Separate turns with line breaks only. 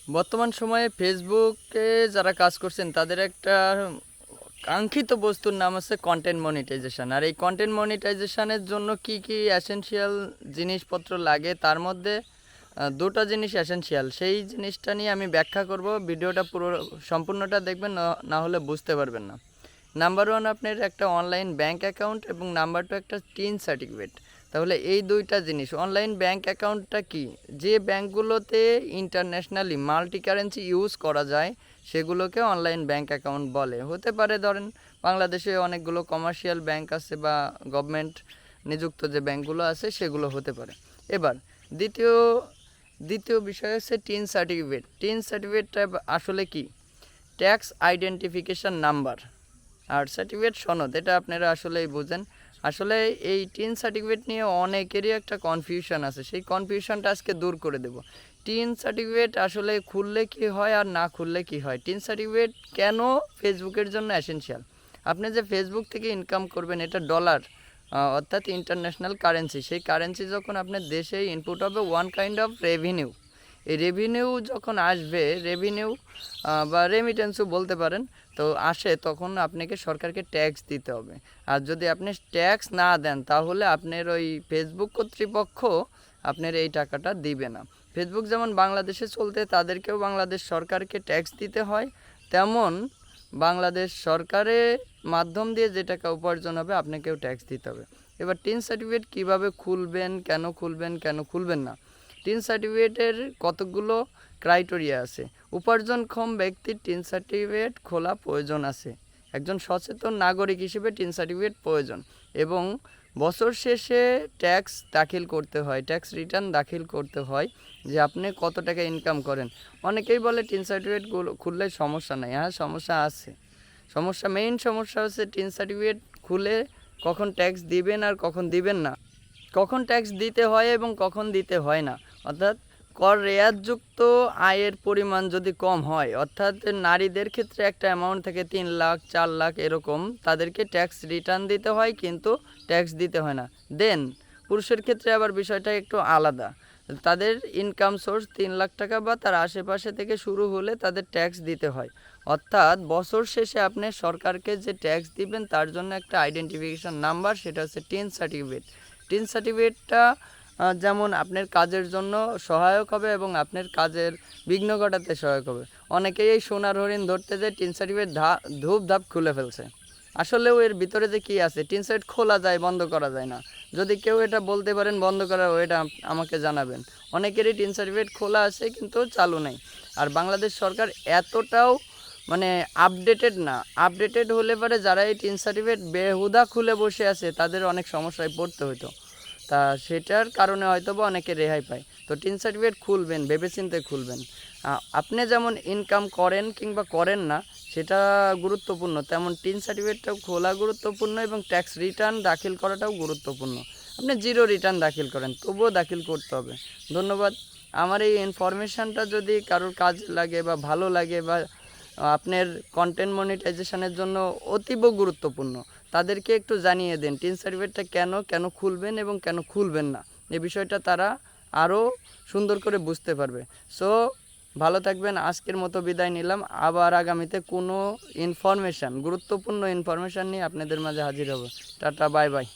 বর্তমান সময়ে ফেসবুকে যারা কাজ করছেন তাদের একটা কাঙ্ক্ষিত বস্তুর নাম হচ্ছে কন্টেন্ট মনিটাইজেশন। আর এই কন্টেন্ট মনিটাইজেশনের জন্য কি কি এসেনশিয়াল জিনিসপত্র লাগে, তার মধ্যে দুটো জিনিস এসেনশিয়াল। সেই জিনিসটা নিয়ে আমি ব্যাখ্যা করব। ভিডিওটা পুরো সম্পূর্ণটা দেখবেন, না হলে বুঝতে পারবেন না। নাম্বার ওয়ান, আপনার একটা অনলাইন ব্যাঙ্ক অ্যাকাউন্ট, এবং নাম্বার টু একটা টিন সার্টিফিকেট। তাহলে এই দুইটা জিনিস। অনলাইন ব্যাঙ্ক অ্যাকাউন্টটা কি? যে ব্যাঙ্কগুলোতে ইন্টারন্যাশনালি মাল্টি কারেন্সি ইউজ করা যায় সেগুলোকে অনলাইন ব্যাঙ্ক অ্যাকাউন্ট বলে। হতে পারে ধরেন বাংলাদেশে অনেকগুলো কমার্শিয়াল ব্যাঙ্ক আছে বা গভর্নমেন্ট নিযুক্ত যে ব্যাঙ্কগুলো আছে সেগুলো হতে পারে। এবার দ্বিতীয় বিষয় হচ্ছে টিন সার্টিফিকেট। টিন সার্টিফিকেটটা আসলে কি? ট্যাক্স আইডেন্টিফিকেশান নাম্বার আর সার্টিফিকেট সনদ। এটা আপনারা আসলেই বুঝেন। আসলে এই টিন সার্টিফিকেট নিয়ে অনেকেরই একটা কনফিউশন আছে, সেই কনফিউশনটা আজকে দূর করে দেব। টিন সার্টিফিকেট আসলে খুললে কি হয় আর না খুললে কি হয়, টিন সার্টিফিকেট কেন ফেসবুকের জন্য এসেনশিয়াল। আপনি যে ফেসবুক থেকে ইনকাম করবেন, এটা ডলার, অর্থাৎ ইন্টারন্যাশনাল কারেন্সি। সেই কারেন্সি যখন আপনার দেশে ইনপুট হবে, ওয়ান কাইন্ড অফ রেভিনিউ। এই রেভিনিউ যখন আসবে, রেভিনিউ বা রেমিটেন্সও বলতে পারেন, তো আসে, তখন আপনাকে সরকারকে ট্যাক্স দিতে হবে। আর যদি আপনি ট্যাক্স না দেন তাহলে আপনার ওই ফেসবুক কর্তৃপক্ষ আপনার এই টাকাটা দিবে না। ফেসবুক যেমন বাংলাদেশে চলতে তাদেরকেও বাংলাদেশ সরকারকে ট্যাক্স দিতে হয়, তেমন বাংলাদেশ সরকারের মাধ্যম দিয়ে যে টাকা উপার্জন হবে আপনাকেও ট্যাক্স দিতে হবে। এবার টিন সার্টিফিকেট কীভাবে খুলবেন, কেন খুলবেন না। টিন সার্টিফিকেটের কতগুলো ক্রাইটেরিয়া আছে। উপার্জনক্ষম ব্যক্তির টিন সার্টিফিকেট খোলা প্রয়োজন আছে। একজন সচেতন নাগরিক হিসেবে টিন সার্টিফিকেট প্রয়োজন, এবং বছর শেষে ট্যাক্স দাখিল করতে হয়, ট্যাক্স রিটার্ন দাখিল করতে হয় যে আপনি কত টাকা ইনকাম করেন। অনেকেই বলে টিন সার্টিফিকেটগুলো খুললে সমস্যা নাই। হ্যাঁ, সমস্যা আছে। মেইন সমস্যা হচ্ছে টিন সার্টিফিকেট খুলে কখন ট্যাক্স দিবেন আর কখন দিবেন না, কখন ট্যাক্স দিতে হয় এবং কখন দিতে হয় না। অর্থাৎ কর রেয়াতযুক্ত আয়ের পরিমাণ যদি কম হয়, অর্থাৎ নারীদের ক্ষেত্রে একটা অ্যামাউন্ট থেকে 3 লাখ 4 লাখ এরকম, তাদেরকে ট্যাক্স রিটার্ন দিতে হয় কিন্তু ট্যাক্স দিতে হয় না। দেন পুরুষের ক্ষেত্রে আবার বিষয়টা একটু আলাদা। তাদের ইনকাম সোর্স 3 লাখ টাকা বা তার আশেপাশে থেকে শুরু হলে তাদের ট্যাক্স দিতে হয়। অর্থাৎ বছর শেষে আপনি সরকারকে যে ট্যাক্স দিবেন তার জন্য একটা আইডেন্টিফিকেশন নাম্বার, সেটা হচ্ছে টিন সার্টিফিকেট। টিন সার্টিফিকেটটা যেমন আপনার কাজের জন্য সহায়ক হবে এবং আপনার কাজের বিঘ্ন ঘটাতে সহায়ক হবে। অনেকেই এই সোনার হরিণ ধরতে যে টিন সার্টিফিকেট ধূপ ধাপ খুলে ফেলছে। আসলেও এর ভিতরে যে কী আছে, টিন সার্টিফিকেট খোলা যায়, বন্ধ করা যায় না। যদি কেউ এটা বলতে পারেন বন্ধ করা, এটা আমাকে জানাবেন। অনেকেরই টিন সার্টিফিকেট খোলা আছে কিন্তু চালু নেই। আর বাংলাদেশ সরকার এতটাও মানে আপডেটেড না। আপডেটেড হলে পরে যারা এই টিন সার্টিফিকেট বেহুদা খুলে বসে আছে তাদের অনেক সমস্যায় পড়তে হতো। তা সেটার কারণে হয়তো বা অনেকে রেহাই পায়। তো টিন সার্টিফিকেট খুলবেন, ভেবেচিন্তে খুলবেন। আপনি যেমন ইনকাম করেন কিংবা করেন না সেটা গুরুত্বপূর্ণ, তেমন টিন সার্টিফিকেটটাও খোলা গুরুত্বপূর্ণ এবং ট্যাক্স রিটার্ন দাখিল করাটাও গুরুত্বপূর্ণ। আপনি জিরো রিটার্ন দাখিল করেন, তবুও দাখিল করতে হবে। ধন্যবাদ। আমার এই ইনফরমেশানটা যদি কারোর কাজে লাগে বা ভালো লাগে বা আপনার কন্টেন্ট মনিটাইজেশনের জন্য অতীব গুরুত্বপূর্ণ, তাদেরকে একটু জানিয়ে দেন টিন সার্টিফিকেটটা কেন খুলবেন এবং কেন খুলবেন না, এই বিষয়টা তারা আরও সুন্দর করে বুঝতে পারবে। সো ভালো থাকবেন। আজকের মতো বিদায় নিলাম। আবার আগামীতে কোনো গুরুত্বপূর্ণ ইনফরমেশান নিয়ে আপনাদের মাঝে হাজির হব। Tata, bye bye.